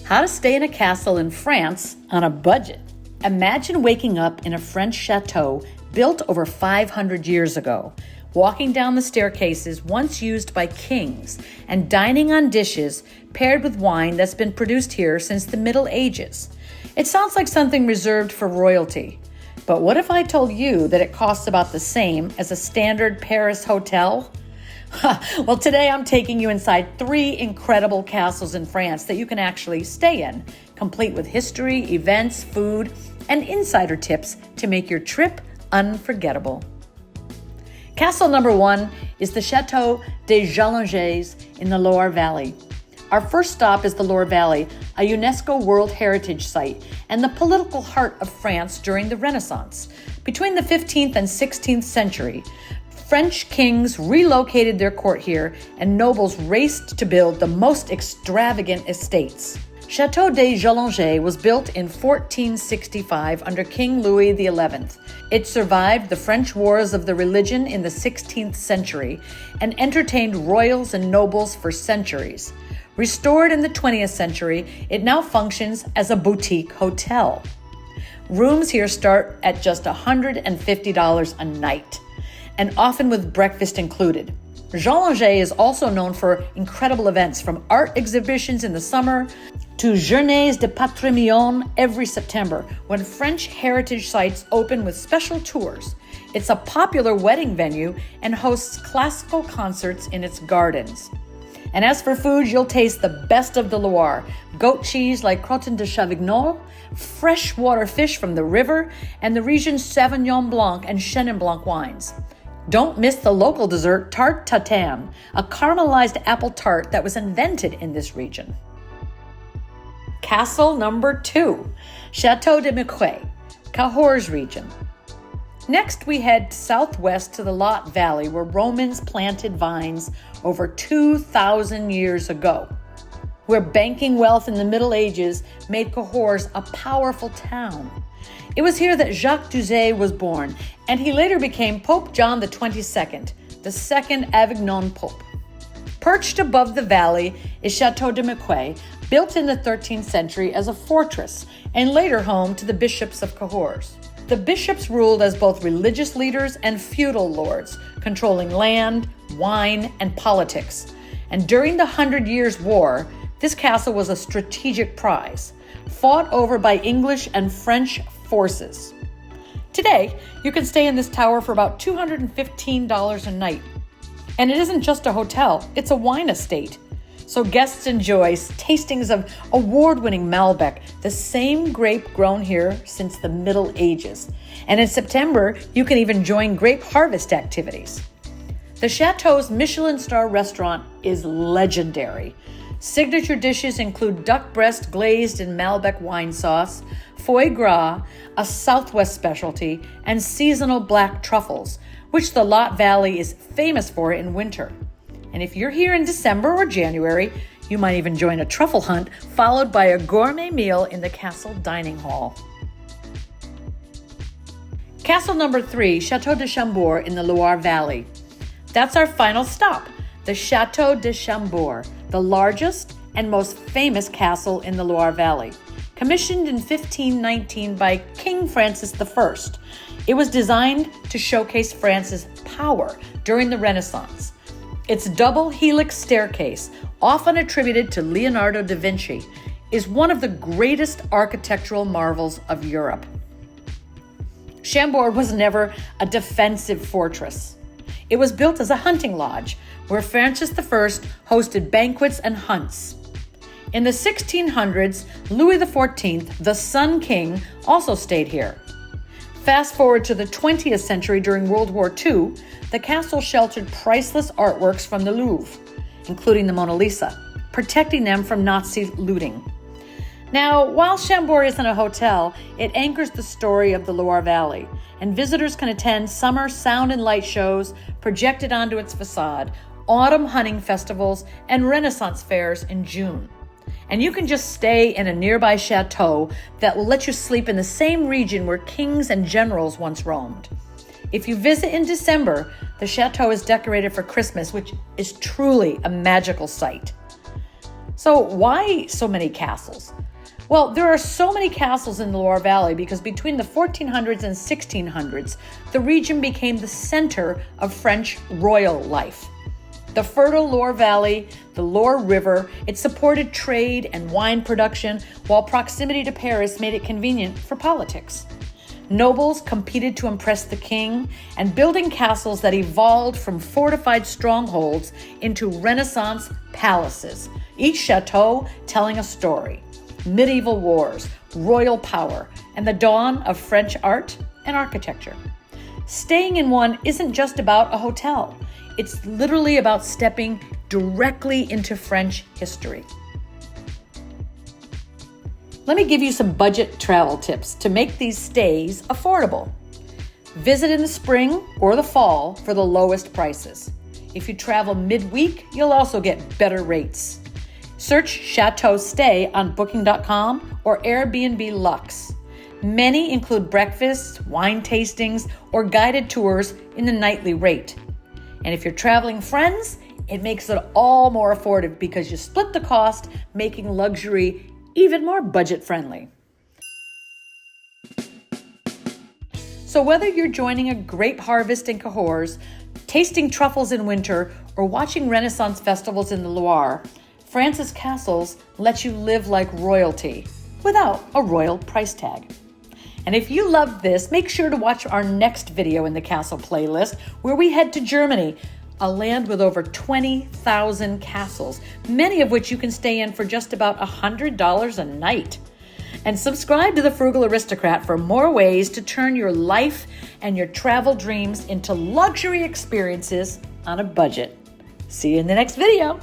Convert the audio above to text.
How to stay in a castle in France on a budget. Imagine waking up in a French chateau built over 500 years ago, walking down the staircases once used by kings, and dining on dishes paired with wine that's been produced here since the Middle Ages. It sounds like something reserved for royalty. But what if I told you that it costs about the same as a standard Paris hotel? Well, today I'm taking you inside 3 incredible castles in France that you can actually stay in, complete with history, events, food, and insider tips to make your trip unforgettable. Castle number 1 is the Château de Jallanges in the Loire Valley. Our first stop is the Loire Valley, a UNESCO World Heritage Site and the political heart of France during the Renaissance. Between the 15th and 16th century, French kings relocated their court here, and nobles raced to build the most extravagant estates. Château de Jallanges was built in 1465 under King Louis XI. It survived the French Wars of the Religion in the 16th century and entertained royals and nobles for centuries. Restored in the 20th century, it now functions as a boutique hotel. Rooms here start at just $150 a night, and often with breakfast included. Jallanges is also known for incredible events, from art exhibitions in the summer to Journées de Patrimoine every September, when French heritage sites open with special tours. It's a popular wedding venue and hosts classical concerts in its gardens. And as for food, you'll taste the best of the Loire: goat cheese like crottin de Chavignon, freshwater fish from the river, and the region's Sauvignon Blanc and Chenin Blanc wines. Don't miss the local dessert tarte tatin, a caramelized apple tart that was invented in this region. Castle number 2, Château de Mercuès, Cahors Region. Next, we head southwest to the Loire Valley, where Romans planted vines over 2,000 years ago, where banking wealth in the Middle Ages made Cahors a powerful town. It was here that Jacques Doucet was born, and he later became Pope John XXII, the second Avignon Pope. Perched above the valley is Château de Mercuès, built in the 13th century as a fortress and later home to the bishops of Cahors. The bishops ruled as both religious leaders and feudal lords, controlling land, wine, and politics. And during the 100 Years' War, this castle was a strategic prize, fought over by English and French forces. Today, you can stay in this tower for about $215 a night. And it isn't just a hotel, it's a wine estate. So guests enjoy tastings of award-winning Malbec, the same grape grown here since the Middle Ages. And in September, you can even join grape harvest activities. The Chateau's Michelin-star restaurant is legendary. Signature dishes include duck breast glazed in Malbec wine sauce, foie gras, a Southwest specialty, and seasonal black truffles, which the Loire Valley is famous for in winter. And if you're here in December or January, you might even join a truffle hunt, followed by a gourmet meal in the castle dining hall. Castle number 3, Château de Chambord in the Loire Valley. That's our final stop, the Château de Chambord, the largest and most famous castle in the Loire Valley. Commissioned in 1519 by King Francis I, it was designed to showcase France's power during the Renaissance. Its double-helix staircase, often attributed to Leonardo da Vinci, is one of the greatest architectural marvels of Europe. Chambord was never a defensive fortress. It was built as a hunting lodge, where Francis I hosted banquets and hunts. In the 1600s, Louis XIV, the Sun King, also stayed here. Fast forward to the 20th century during World War II, the castle sheltered priceless artworks from the Louvre, including the Mona Lisa, protecting them from Nazi looting. Now, while Chambord isn't a hotel, it anchors the story of the Loire Valley, and visitors can attend summer sound and light shows projected onto its facade, autumn hunting festivals, and Renaissance fairs in June. And you can just stay in a nearby chateau that will let you sleep in the same region where kings and generals once roamed. If you visit in December, the chateau is decorated for Christmas, which is truly a magical sight. So why so many castles? Well, there are so many castles in the Loire Valley because between the 1400s and 1600s, the region became the center of French royal life. The fertile Loire Valley, the Loire River, it supported trade and wine production, while proximity to Paris made it convenient for politics. Nobles competed to impress the king, and building castles that evolved from fortified strongholds into Renaissance palaces, each chateau telling a story. Medieval wars, royal power, and the dawn of French art and architecture. Staying in one isn't just about a hotel. It's literally about stepping directly into French history. Let me give you some budget travel tips to make these stays affordable. Visit in the spring or the fall for the lowest prices. If you travel midweek, you'll also get better rates. Search Chateau Stay on Booking.com or Airbnb Luxe. Many include breakfasts, wine tastings, or guided tours in the nightly rate. And if you're traveling friends, it makes it all more affordable because you split the cost, making luxury even more budget-friendly. So whether you're joining a grape harvest in Cahors, tasting truffles in winter, or watching Renaissance festivals in the Loire, France's castles let you live like royalty without a royal price tag. And if you loved this, make sure to watch our next video in the castle playlist where we head to Germany, a land with over 20,000 castles, many of which you can stay in for just about $100 a night. And subscribe to the Frugal Aristocrat for more ways to turn your life and your travel dreams into luxury experiences on a budget. See you in the next video.